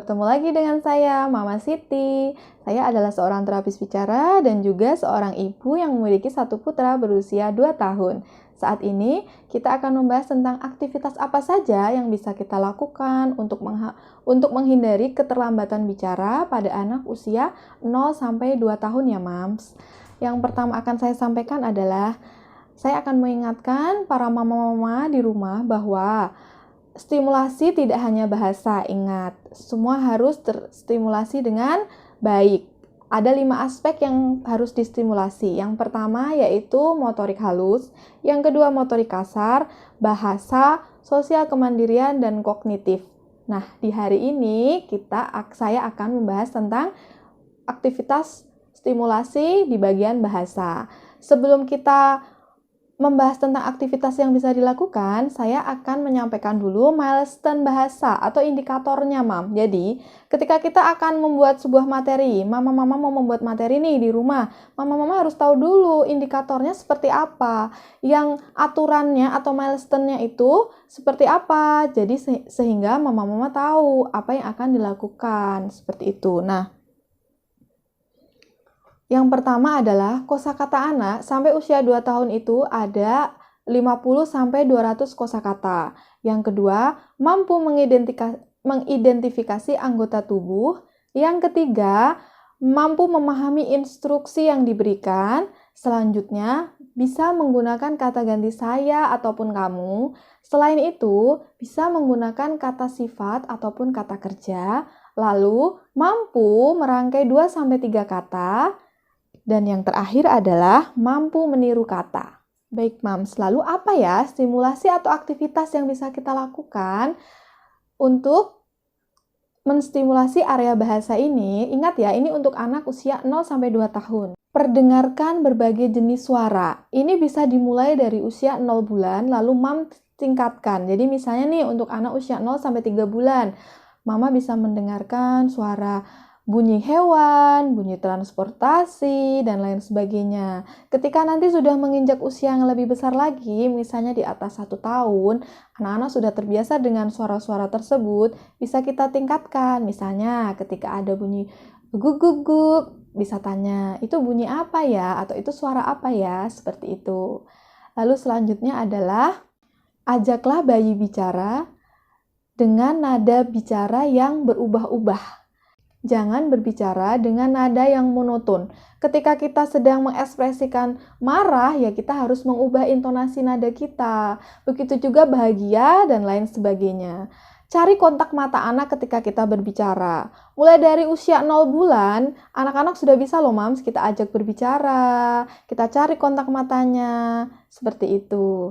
Ketemu lagi dengan saya, Mama Siti. Saya adalah seorang terapis bicara dan juga seorang ibu yang memiliki satu putra berusia 2 tahun. Saat ini, kita akan membahas tentang aktivitas apa saja yang bisa kita lakukan untuk menghindari keterlambatan bicara pada anak usia 0-2 tahun ya, Mams. Yang pertama akan saya sampaikan adalah, saya akan mengingatkan para mama-mama di rumah bahwa stimulasi tidak hanya bahasa, ingat, semua harus terstimulasi dengan baik. Ada 5 aspek yang harus distimulasi. Yang pertama yaitu motorik halus, yang kedua motorik kasar, bahasa, sosial kemandirian, dan kognitif. Nah, di hari ini saya akan membahas tentang aktivitas stimulasi di bagian bahasa. Sebelum kita membahas tentang aktivitas yang bisa dilakukan, saya akan menyampaikan dulu milestone bahasa atau indikatornya, Mam. Jadi, ketika kita akan membuat sebuah materi, mama-mama mau membuat materi nih di rumah, mama-mama harus tahu dulu indikatornya seperti apa, yang aturannya atau milestone-nya itu seperti apa. Jadi, sehingga mama-mama tahu apa yang akan dilakukan, seperti itu. Nah, yang pertama adalah kosakata anak sampai usia 2 tahun itu ada 50-200 kosakata. Yang kedua, mampu mengidentifikasi anggota tubuh. Yang ketiga, mampu memahami instruksi yang diberikan. Selanjutnya, bisa menggunakan kata ganti saya ataupun kamu. Selain itu, bisa menggunakan kata sifat ataupun kata kerja. Lalu, mampu merangkai 2-3 kata. Dan yang terakhir adalah mampu meniru kata. Baik, Mams, lalu apa ya stimulasi atau aktivitas yang bisa kita lakukan untuk menstimulasi area bahasa ini? Ingat ya, ini untuk anak usia 0-2 tahun. Perdengarkan berbagai jenis suara. Ini bisa dimulai dari usia 0 bulan, lalu Mam tingkatkan. Jadi misalnya nih untuk anak usia 0-3 bulan, Mama bisa mendengarkan suara bunyi hewan, bunyi transportasi, dan lain sebagainya. Ketika nanti sudah menginjak usia yang lebih besar lagi, misalnya di atas 1 tahun, anak-anak sudah terbiasa dengan suara-suara tersebut, bisa kita tingkatkan. Misalnya ketika ada bunyi guguk-guguk, bisa tanya, itu bunyi apa ya? Atau itu suara apa ya? Seperti itu. Lalu selanjutnya adalah, ajaklah bayi bicara dengan nada bicara yang berubah-ubah. Jangan berbicara dengan nada yang monoton. Ketika kita sedang mengekspresikan marah, ya kita harus mengubah intonasi nada kita. Begitu juga bahagia dan lain sebagainya. Cari kontak mata anak ketika kita berbicara. Mulai dari usia 0 bulan, anak-anak sudah bisa loh, Mams, kita ajak berbicara. Kita cari kontak matanya. Seperti itu.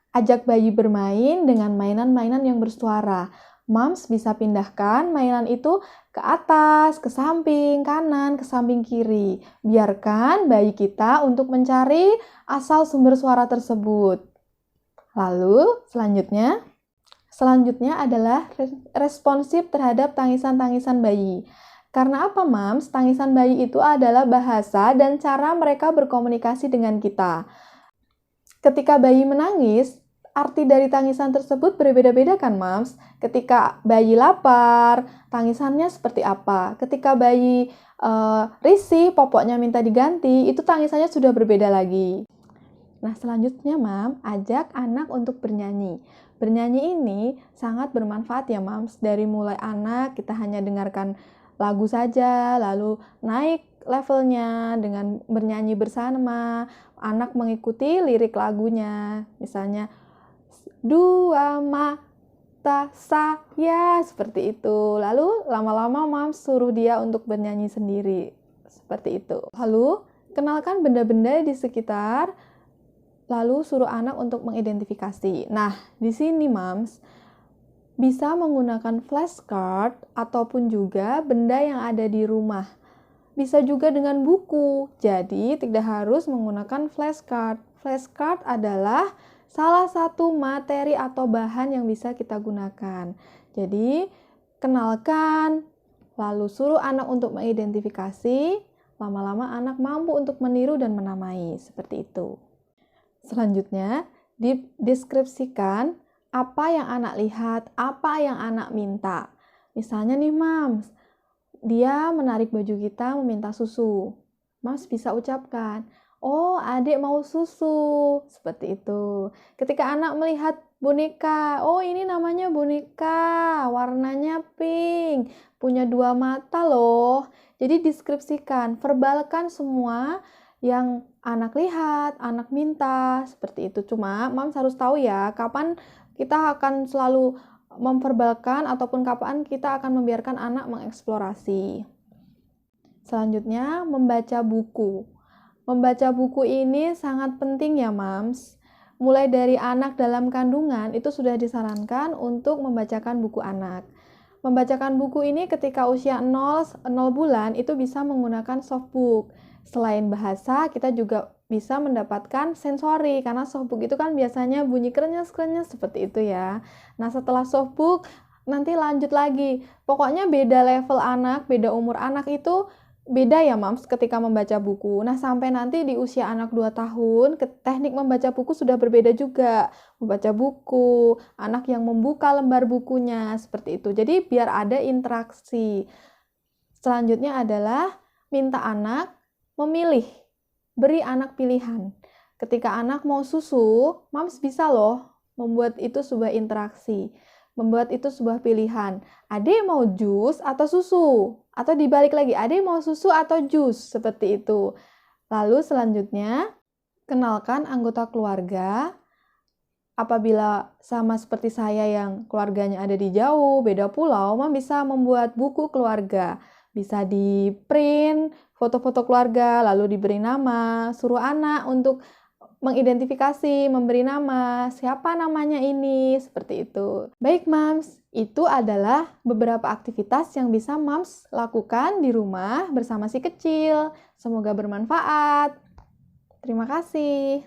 Ajak bayi bermain dengan mainan-mainan yang bersuara. Mams bisa pindahkan mainan itu ke atas, ke samping kanan, ke samping kiri. Biarkan bayi kita untuk mencari asal sumber suara tersebut. Lalu selanjutnya adalah responsif terhadap tangisan-tangisan bayi. Karena apa, Mams? Tangisan bayi itu adalah bahasa dan cara mereka berkomunikasi dengan kita. Ketika bayi menangis, arti dari tangisan tersebut berbeda-beda kan, Mams? Ketika bayi lapar, tangisannya seperti apa? Ketika bayi risih, popoknya minta diganti, itu tangisannya sudah berbeda lagi. Nah, selanjutnya, Mam, ajak anak untuk bernyanyi. Bernyanyi ini sangat bermanfaat ya, Mams. Dari mulai anak, kita hanya dengarkan lagu saja, lalu naik levelnya dengan bernyanyi bersama. Anak mengikuti lirik lagunya. Misalnya, 2 mata saya, seperti itu. Lalu lama-lama Mams suruh dia untuk bernyanyi sendiri, seperti itu. Lalu kenalkan benda-benda di sekitar, lalu suruh anak untuk mengidentifikasi. Nah, di sini Mams bisa menggunakan flashcard ataupun juga benda yang ada di rumah. Bisa juga dengan buku, jadi tidak harus menggunakan flashcard. Flashcard adalah salah satu materi atau bahan yang bisa kita gunakan. Jadi, kenalkan, lalu suruh anak untuk mengidentifikasi, lama-lama anak mampu untuk meniru dan menamai, seperti itu. Selanjutnya, dideskripsikan apa yang anak lihat, apa yang anak minta. Misalnya nih, Mams, dia menarik baju kita meminta susu. Mams bisa ucapkan, "Oh, adik mau susu." Seperti itu. Ketika anak melihat boneka, "Oh, ini namanya boneka, warnanya pink, punya 2 mata loh." Jadi deskripsikan, verbalkan semua yang anak lihat, anak minta, seperti itu. Cuma Mams harus tahu ya, kapan kita akan selalu memverbalkan ataupun kapan kita akan membiarkan anak mengeksplorasi. Selanjutnya, membaca buku. Membaca buku ini sangat penting ya, Mams. Mulai dari anak dalam kandungan itu sudah disarankan untuk membacakan buku anak. Membacakan buku ini ketika usia 0 bulan itu bisa menggunakan softbook. Selain bahasa, kita juga bisa mendapatkan sensori karena softbook itu kan biasanya bunyi krenyes-krenyes seperti itu ya. Nah, setelah softbook nanti lanjut lagi. Pokoknya beda level anak, beda umur anak itu beda ya, Mams, ketika membaca buku. Nah, sampai nanti di usia anak 2 tahun, teknik membaca buku sudah berbeda juga. Membaca buku, anak yang membuka lembar bukunya, seperti itu. Jadi, biar ada interaksi. Selanjutnya adalah minta anak memilih. Beri anak pilihan. Ketika anak mau susu, Mams bisa loh membuat itu sebuah interaksi. Membuat itu sebuah pilihan. Adik mau jus atau susu? Atau dibalik lagi, adik mau susu atau jus? Seperti itu. Lalu selanjutnya, kenalkan anggota keluarga. Apabila sama seperti saya yang keluarganya ada di jauh, beda pulau, Mam bisa membuat buku keluarga. Bisa di print foto-foto keluarga, lalu diberi nama, suruh anak untuk mengidentifikasi, memberi nama, siapa namanya ini, seperti itu. Baik, Mams, itu adalah beberapa aktivitas yang bisa Mams lakukan di rumah bersama si kecil. Semoga bermanfaat. Terima kasih.